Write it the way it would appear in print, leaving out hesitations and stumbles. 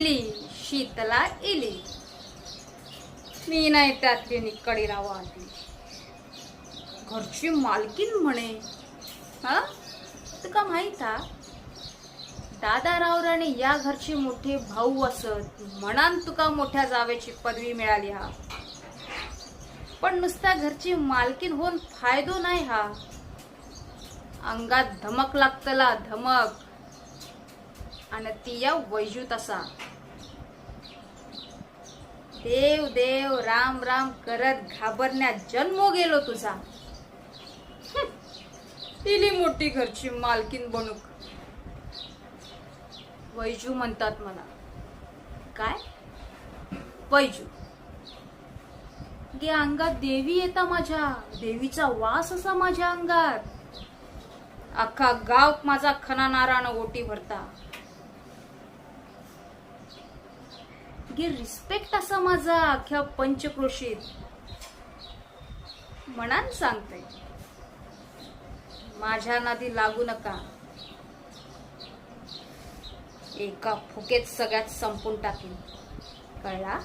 शीतला इली, मी नाही त्यातली निकडीला रावाली. घरची मालकीन म्हणे. हा तुका माहित हा, दादाराव राणे या घरचे मोठे भाऊ असत म्हणान तुका मोठ्या जावेची पदवी मिळाली हा. पण नुसता घरची मालकीन होऊन फायदो नाही हा. अंगात धमक लागतला, धमक. आणि ती या वैजूत असा. देव देव राम राम करत घाबरण्यात जन्मो गेलो तुझा. इली मोठी घरची मालकीन बनूक. वैजू म्हणतात मला. काय वैजू? गे अंगात देवी येता माझ्या, देवीचा वास असा माझ्या अंगात. अख्खा गाव माझा खना नारानं ओटी भरता. गे रिस्पेक्ट असा माझा अख्ख्या पंचक्रोशीत. म्हणान सांगते, माझ्या नादी लागू नका. एका फुकेत सगळ्यात संपून टाकीन, कळला?